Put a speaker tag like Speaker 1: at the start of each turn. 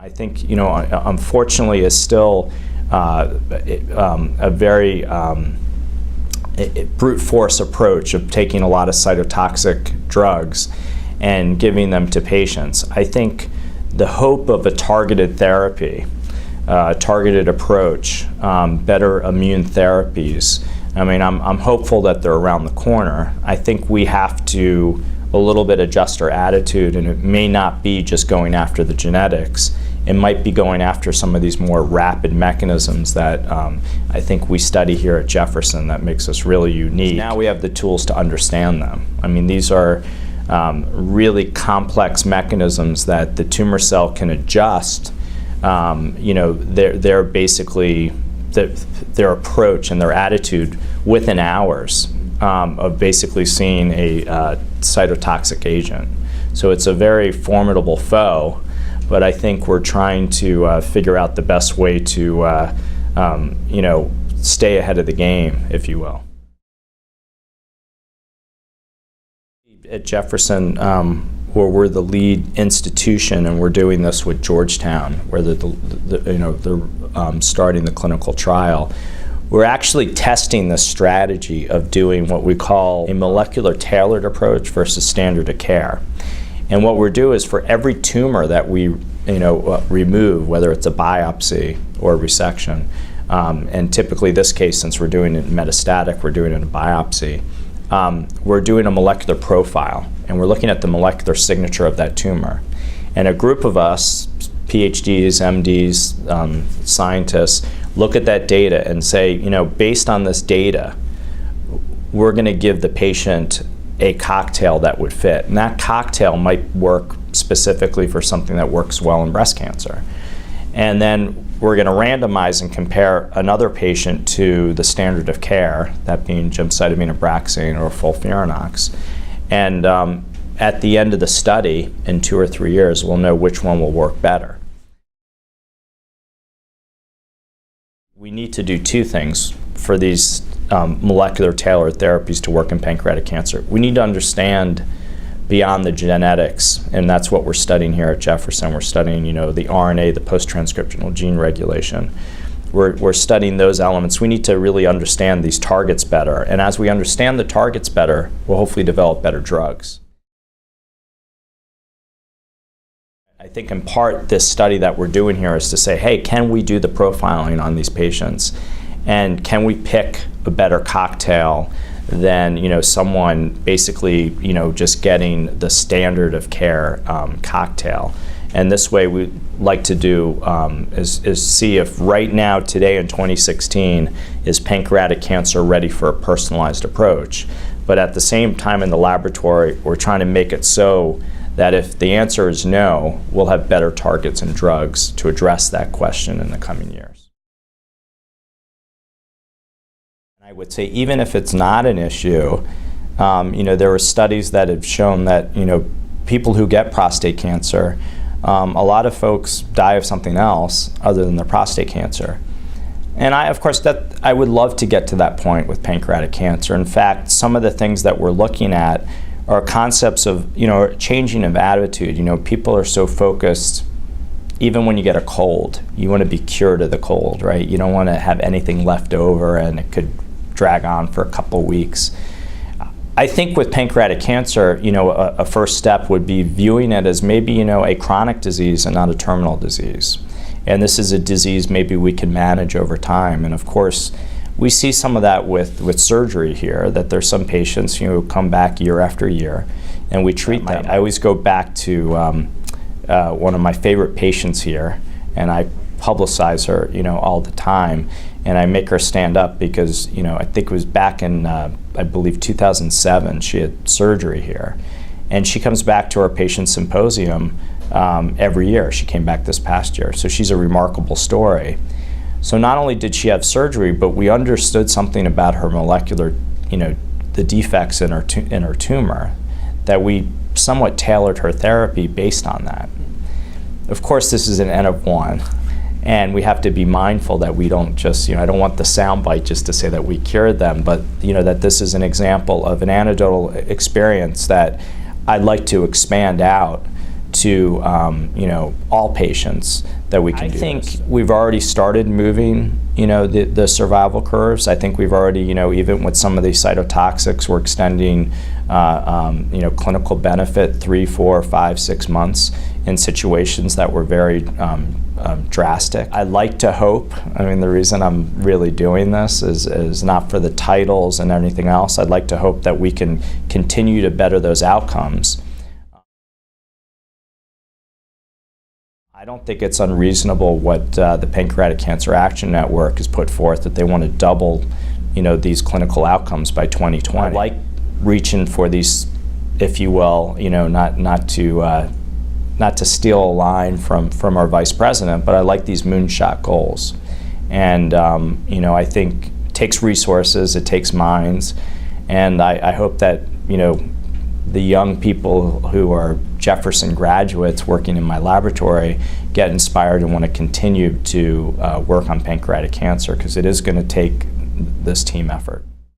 Speaker 1: I think, unfortunately, is still a very brute force approach of taking a lot of cytotoxic drugs and giving them to patients. I think the hope of a targeted therapy, targeted approach, better immune therapies, I'm hopeful that they're around the corner. I think we have to a little bit adjust our attitude, and it may not be just going after the genetics. It might be going after some of these more rapid mechanisms that I think we study here at Jefferson that makes us really unique. Now we have the tools to understand them. These are really complex mechanisms that the tumor cell can adjust. They're basically their approach and their attitude within hours of basically seeing a cytotoxic agent. So it's a very formidable foe, but I think we're trying to figure out the best way to stay ahead of the game, if you will. At Jefferson, where we're the lead institution, and we're doing this with Georgetown, where they're starting the clinical trial. We're actually testing the strategy of doing what we call a molecular tailored approach versus standard of care. And what we're doing is for every tumor that we remove, whether it's a biopsy or a resection, and typically this case, since we're doing it metastatic, we're doing it in a biopsy, we're doing a molecular profile, and we're looking at the molecular signature of that tumor. And a group of us, PhDs, MDs, scientists, look at that data and say, based on this data, we're going to give the patient a cocktail that would fit. And that cocktail might work specifically for something that works well in breast cancer. And then we're going to randomize and compare another patient to the standard of care, that being gemcitabine Abraxane or FOLFIRINOX. And at the end of the study, in 2 or 3 years, we'll know which one will work better. We need to do two things for these molecular tailored therapies to work in pancreatic cancer. We need to understand beyond the genetics, and that's what we're studying here at Jefferson. We're studying, the RNA, the post-transcriptional gene regulation. We're studying those elements. We need to really understand these targets better, and as we understand the targets better, we'll hopefully develop better drugs. I think in part this study that we're doing here is to say, hey, can we do the profiling on these patients? And can we pick a better cocktail than someone basically just getting the standard of care cocktail? And this way we like to do is see if right now, today in 2016, is pancreatic cancer ready for a personalized approach. But at the same time in the laboratory, we're trying to make it so that if the answer is no, we'll have better targets and drugs to address that question in the coming years. I would say even if it's not an issue, there are studies that have shown that people who get prostate cancer, a lot of folks die of something else other than their prostate cancer. And of course, I would love to get to that point with pancreatic cancer. In fact, some of the things that we're looking at are concepts of, changing of attitude. People are so focused, even when you get a cold, you want to be cured of the cold, right? You don't want to have anything left over and it could drag on for a couple weeks. I think with pancreatic cancer, a first step would be viewing it as maybe, a chronic disease and not a terminal disease. And this is a disease maybe we can manage over time. And of course, we see some of that with surgery here, that there's some patients who come back year after year, and we treat them. I always go back to one of my favorite patients here, and I publicize her, all the time, and I make her stand up because, I think it was back in, I believe 2007, she had surgery here, and she comes back to our patient symposium every year. She came back this past year, so she's a remarkable story. So not only did she have surgery, but we understood something about her molecular, the defects in her tumor, that we somewhat tailored her therapy based on that. Of course, this is an N of 1, and we have to be mindful that we don't just, I don't want the soundbite just to say that we cured them, but that this is an example of an anecdotal experience that I'd like to expand out to all patients that we can do. I think we've already started moving the survival curves. I think we've already even with some of these cytotoxics, we're extending clinical benefit 3, 4, 5, 6 months in situations that were very drastic. I like to hope, the reason I'm really doing this is not for the titles and everything else. I'd like to hope that we can continue to better those outcomes. I don't think it's unreasonable what the Pancreatic Cancer Action Network has put forth, that they want to double these clinical outcomes by 2020. I like reaching for these, if you will, not to steal a line from our vice president, but I like these moonshot goals. And I think it takes resources, it takes minds, and I hope that the young people who are Jefferson graduates working in my laboratory get inspired and want to continue to work on pancreatic cancer, because it is going to take this team effort.